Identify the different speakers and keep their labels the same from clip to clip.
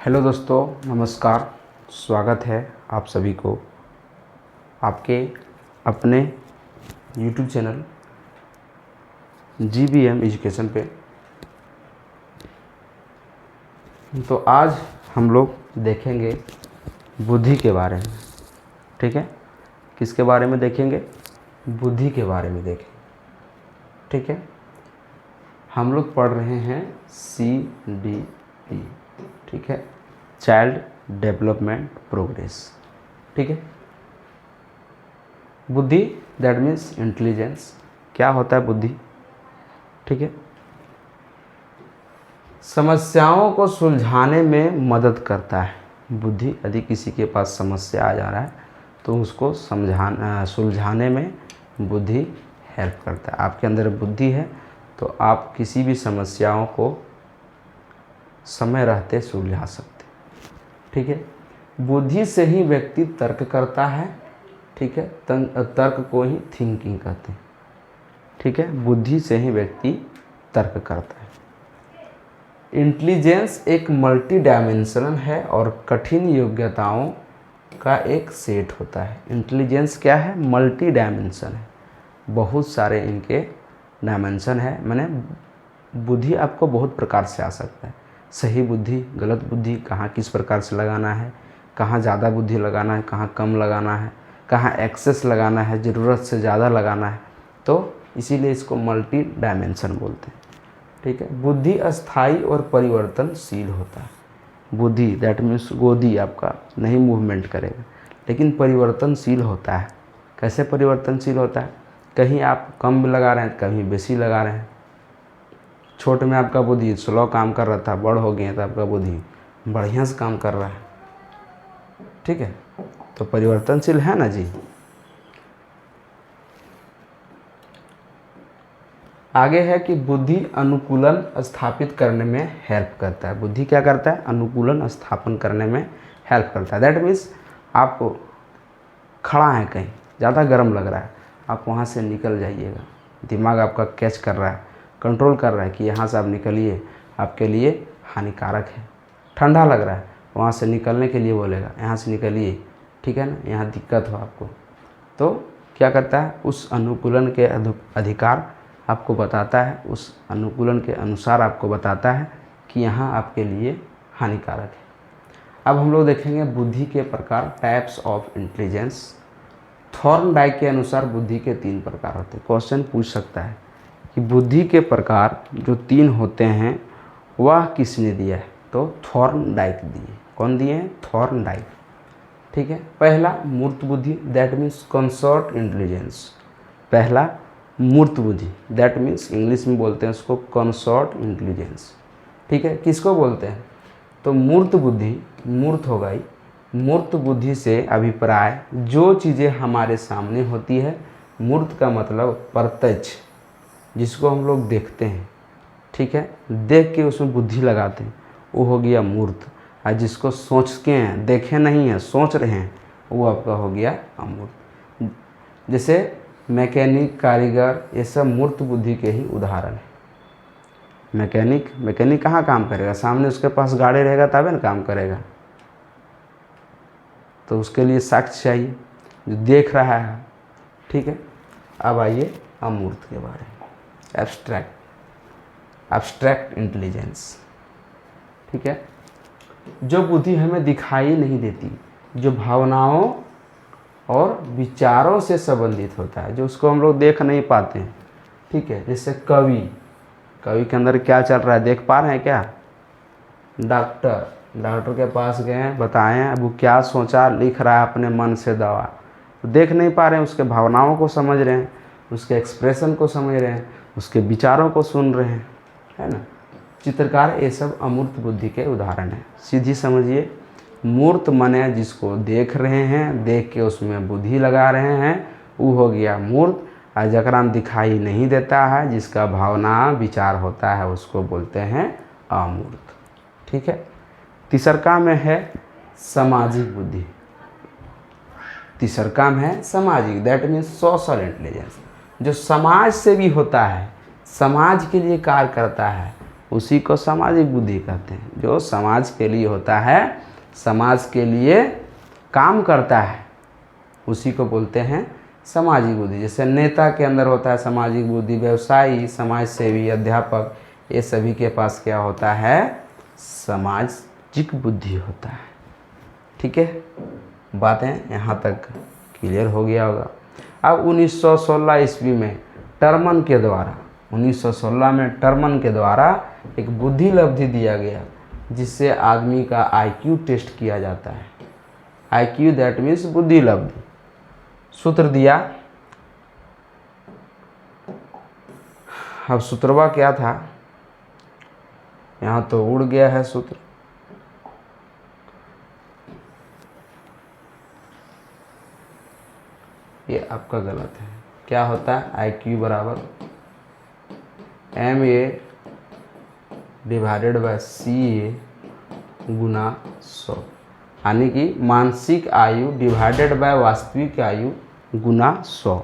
Speaker 1: Hello दोस्तों, नमस्कार। स्वागत है आप सभी को आपके अपने यूट्यूब चैनल GBM एजुकेशन पे। तो आज हम लोग देखेंगे बुद्धि के बारे में। ठीक है, किसके बारे में देखेंगे? बुद्धि के बारे में देखेंगे। ठीक है, हम लोग पढ़ रहे हैं CDP। ठीक है, चाइल्ड डेवलपमेंट प्रोग्रेस। ठीक है, बुद्धि दैट मीन्स इंटेलिजेंस। क्या होता है बुद्धि? ठीक है, समस्याओं को सुलझाने में मदद करता है बुद्धि। यदि किसी के पास समस्या आ जा रहा है तो उसको सुलझाने में बुद्धि हेल्प करता है। आपके अंदर बुद्धि है तो आप किसी भी समस्याओं को समय रहते सुलझा सकते। ठीक है, बुद्धि से ही व्यक्ति तर्क करता है। ठीक है, तर्क को ही थिंकिंग कहते हैं। ठीक है, बुद्धि से ही व्यक्ति तर्क करता है। इंटेलिजेंस एक मल्टी डायमेंशनल है और कठिन योग्यताओं का एक सेट होता है। इंटेलिजेंस क्या है? मल्टी डायमेंशन है, बहुत सारे इनके डायमेंशन है। माने बुद्धि आपको बहुत प्रकार से आ सकता है। सही बुद्धि, गलत बुद्धि, कहाँ किस प्रकार से लगाना है, कहाँ ज़्यादा बुद्धि लगाना है, कहाँ कम लगाना है, कहाँ एक्सेस लगाना है, ज़रूरत से ज़्यादा लगाना है। तो इसीलिए इसको मल्टी डायमेंशन बोलते हैं। ठीक है, बुद्धि अस्थाई और परिवर्तनशील होता है। बुद्धि दैट मीन्स गोदी आपका नहीं मूवमेंट करेगा, लेकिन परिवर्तनशील होता है। कैसे परिवर्तनशील होता है? कहीं आप कम लगा रहे हैं, कहीं बेसी लगा रहे हैं। छोटे में आपका बुद्धि स्लो काम कर रहा था, बड़ हो गए तो आपका बुद्धि बढ़िया से काम कर रहा है। ठीक है, तो परिवर्तनशील है ना जी। आगे है कि बुद्धि अनुकूलन स्थापित करने में हेल्प करता है। बुद्धि क्या करता है? अनुकूलन स्थापन करने में हेल्प करता है। दैट मीन्स आप खड़ा हैं, कहीं ज़्यादा गर्म लग रहा है, आप वहाँ से निकल जाइएगा। दिमाग आपका कैच कर रहा है, कंट्रोल कर रहा है कि यहाँ से आप निकलिए, आपके लिए हानिकारक है। ठंडा लग रहा है, वहाँ से निकलने के लिए बोलेगा यहाँ से निकलिए। ठीक है ना, यहाँ दिक्कत हो आपको, तो क्या करता है? उस अनुकूलन के अधिकार आपको बताता है, उस अनुकूलन के अनुसार आपको बताता है कि यहाँ आपके लिए हानिकारक है। अब हम लोग देखेंगे बुद्धि के प्रकार, टाइप्स ऑफ इंटेलिजेंस। थॉर्नडाइक के अनुसार बुद्धि के 3 प्रकार होते हैं। क्वेश्चन पूछ सकता है कि बुद्धि के प्रकार जो 3 होते हैं वह किसने दिया है? तो थॉर्नडाइक दिए। कौन दिए हैं? थॉर्नडाइक। ठीक है, पहला मूर्त बुद्धि दैट मीन्स कंसर्ट इंटेलिजेंस। पहला मूर्त बुद्धि दैट मीन्स इंग्लिश में बोलते हैं उसको कंसर्ट इंटेलिजेंस। ठीक है, किसको बोलते हैं? तो मूर्त बुद्धि, मूर्त हो गई। मूर्त बुद्धि से अभिप्राय जो चीज़ें हमारे सामने होती है। मूर्त का मतलब प्रत्यक्ष, जिसको हम लोग देखते हैं। ठीक है, देख के उसमें बुद्धि लगाते हैं, वो हो गया मूर्त। और जिसको सोच के हैं, देखे नहीं हैं, सोच रहे हैं, वो आपका हो गया अमूर्त। जैसे मैकेनिक, कारीगर, ये सब मूर्त बुद्धि के ही उदाहरण है। मैकेनिक कहाँ काम करेगा? सामने उसके पास गाड़ी रहेगा तभी ना काम करेगा। तो उसके लिए साक्ष्य चाहिए जो देख रहा है। ठीक है, अब आइए अमूर्त के बारे में। Abstract intelligence. ठीक है, जो बुद्धि हमें दिखाई नहीं देती, जो भावनाओं और विचारों से संबंधित होता है, जो उसको हम लोग देख नहीं पाते हैं। ठीक है, जैसे कवि के अंदर क्या चल रहा है देख पा रहे हैं क्या? डॉक्टर के पास गए, बताएं अब वो क्या सोचा, लिख रहा है अपने मन से दवा, तो देख नहीं पा रहे हैं। उसके भावनाओं को समझ रहे हैं, उसके एक्सप्रेशन को समझ रहे हैं, उसके विचारों को सुन रहे हैं, है ना। चित्रकार, ये सब अमूर्त बुद्धि के उदाहरण हैं। सीधी समझिए, मूर्त माने जिसको देख रहे हैं, देख के उसमें बुद्धि लगा रहे हैं, वो हो गया मूर्त। और जकरा में दिखाई नहीं देता है, जिसका भावना विचार होता है, उसको बोलते हैं अमूर्त। ठीक है, तीसरका में है सामाजिक बुद्धि। तीसरका में है सामाजिक दैट मीन्स सोशल इंटेलिजेंस, जो समाज से भी होता है, समाज के लिए कार्य करता है, उसी को सामाजिक बुद्धि कहते हैं। जो समाज के लिए होता है, समाज के लिए काम करता है, उसी को बोलते हैं सामाजिक बुद्धि। जैसे नेता के अंदर होता है सामाजिक बुद्धि, व्यवसायी, समाज सेवी, अध्यापक, ये सभी के पास क्या होता है, सामाजिक बुद्धि होता है। ठीक है, बातें यहाँ तक क्लियर हो गया होगा। अब 1916 ईस्वी में टर्मन के द्वारा 1916 में टर्मन के द्वारा एक बुद्धि लब्धि दिया गया, जिससे आदमी का आईक्यू टेस्ट किया जाता है। आईक्यू दैट मीन्स बुद्धि लब्धि। सूत्र दिया। अब सूत्रवा क्या था, यहाँ तो उड़ गया है सूत्र। ये आपका गलत है। क्या होता है, IQ बराबर MA डिवाइडेड बाय CA गुना 100, यानी कि मानसिक आयु डिवाइडेड बाय वास्तविक आयु गुना 100।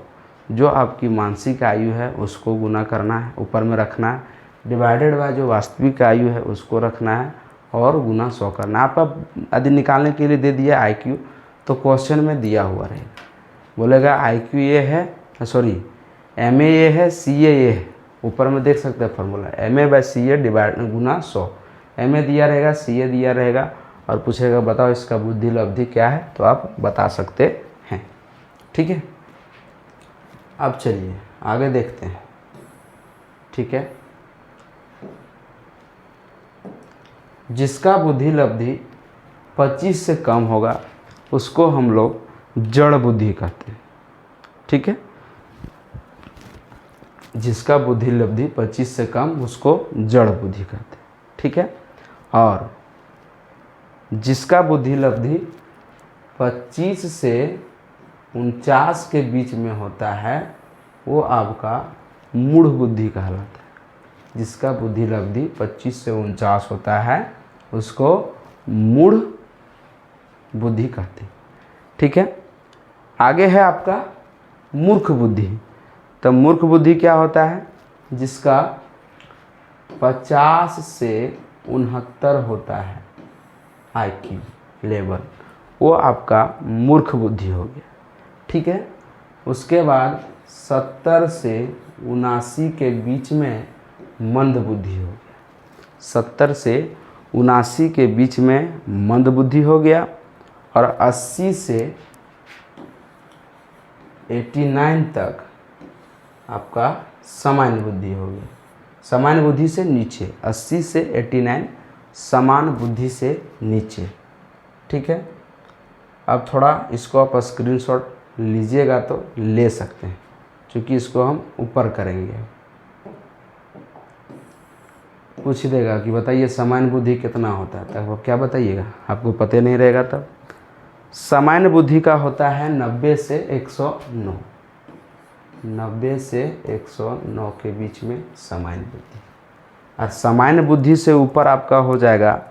Speaker 1: जो आपकी मानसिक आयु है उसको गुना करना है, ऊपर में रखना है, डिवाइडेड बाय जो वास्तविक आयु है उसको रखना है और गुना 100 करना है। आपका यदि निकालने के लिए दे दिया IQ, तो क्वेश्चन में दिया हुआ रहेगा, बोलेगा IQ ये है, सॉरी MA ये है, CA ये है। ऊपर में देख सकते हैं formula, MA by CA divide गुना 100। MA दिया रहेगा, CA दिया रहेगा और पूछेगा बताओ इसका बुद्धि लब्धि क्या है, तो आप बता सकते हैं। ठीक है, अब चलिए आगे देखते हैं। ठीक है, जिसका बुद्धि लब्धि 25 से कम होगा उसको हम लोग जड़ बुद्धि कहते हैं। ठीक है, जिसका बुद्धि लब्धि 25 से कम उसको जड़ बुद्धि कहते हैं। ठीक है, और जिसका बुद्धि लब्धि 25 से 49 के बीच में होता है वो आपका मूढ़ बुद्धि कहलाता है। जिसका बुद्धि लब्धि 25 से 49 होता है उसको मूढ़ बुद्धि कहते हैं। ठीक है, आगे है आपका मूर्ख बुद्धि। तो मूर्ख बुद्धि क्या होता है, जिसका 50 से 69 होता है IQ लेवल, वो आपका मूर्ख बुद्धि हो गया। ठीक है, उसके बाद 70 से 79 के बीच में मंद बुद्धि हो गया। 70 से 79 के बीच में मंद बुद्धि हो गया और 80 से 89 तक आपका सामान्य बुद्धि हो गया। सामान्य बुद्धि से नीचे 80 से 89 समान बुद्धि से नीचे। ठीक है, अब थोड़ा इसको आप स्क्रीनशॉट लीजिएगा तो ले सकते हैं, क्योंकि इसको हम ऊपर करेंगे। पूछ देगा कि बताइए सामान्य बुद्धि कितना होता है, तब आप क्या बताइएगा, आपको पता नहीं रहेगा तब। सामान्य बुद्धि का होता है 90 से 109। 90 से 109 के बीच में सामान्य बुद्धि, और सामान्य बुद्धि से ऊपर आपका हो जाएगा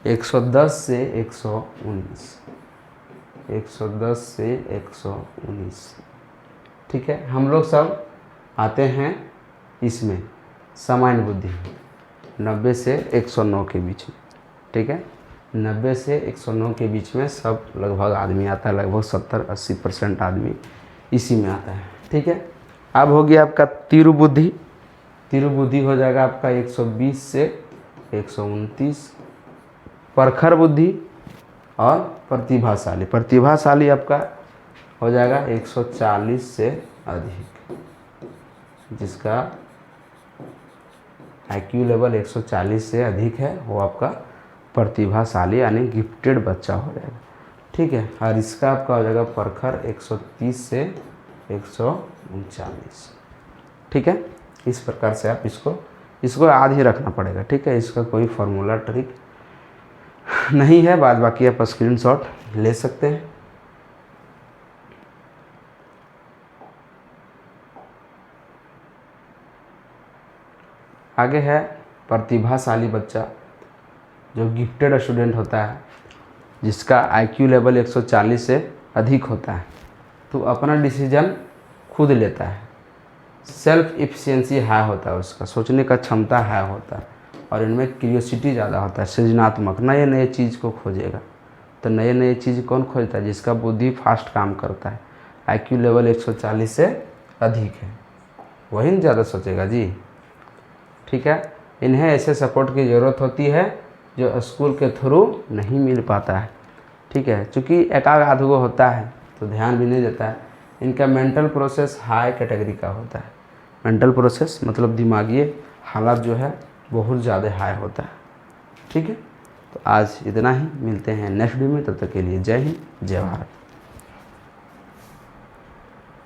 Speaker 1: 110 से 119। 110 से 119। ठीक है, हम लोग सब आते हैं इसमें सामान्य बुद्धि 90 से 109 के बीच में। ठीक है, 90 से 109 के बीच में सब लगभग आदमी आता है, लगभग 70-80% आदमी इसी में आता है। ठीक है, अब हो गया आपका तीव्र बुद्धि। तीव्र बुद्धि हो जाएगा आपका 120 से 129। प्रखर बुद्धि और प्रतिभाशाली, प्रतिभाशाली आपका हो जाएगा 140 से अधिक। जिसका IQ लेवल 140 से अधिक है वो आपका प्रतिभाशाली यानी गिफ्टेड बच्चा हो जाएगा। ठीक है, और इसका आपका हो जाएगा प्रखर 130 से 139। ठीक है, इस प्रकार से आप इसको याद ही रखना पड़ेगा। ठीक है, इसका कोई फार्मूला ट्रिक नहीं है, बाद बाकी आप स्क्रीनशॉट ले सकते हैं। आगे है प्रतिभाशाली बच्चा, जो गिफ्टेड स्टूडेंट होता है, जिसका IQ लेवल 140 से अधिक होता है, तो अपना डिसीजन खुद लेता है। सेल्फ एफिशिएंसी हाई होता है, उसका सोचने का क्षमता हाई होता है, और इनमें क्यूरियोसिटी ज़्यादा होता है, सृजनात्मक, नए नए चीज़ को खोजेगा। तो नए नए चीज़ कौन खोजता है? जिसका बुद्धि फास्ट काम करता है, IQ लेवल 140 से अधिक है, वही न ज़्यादा सोचेगा जी। ठीक है, इन्हें ऐसे सपोर्ट की ज़रूरत होती है जो स्कूल के थ्रू नहीं मिल पाता है। ठीक है, चूँकि एकाग आधगो होता है तो ध्यान भी नहीं देता है। इनका मेंटल प्रोसेस हाई कैटेगरी का होता है। मेंटल प्रोसेस मतलब दिमागी हालत जो है बहुत ज़्यादा हाई होता है। ठीक है, तो आज इतना ही, मिलते हैं नेक्स्ट वीडियो में, तब तक के लिए जय हिंद जय भारत।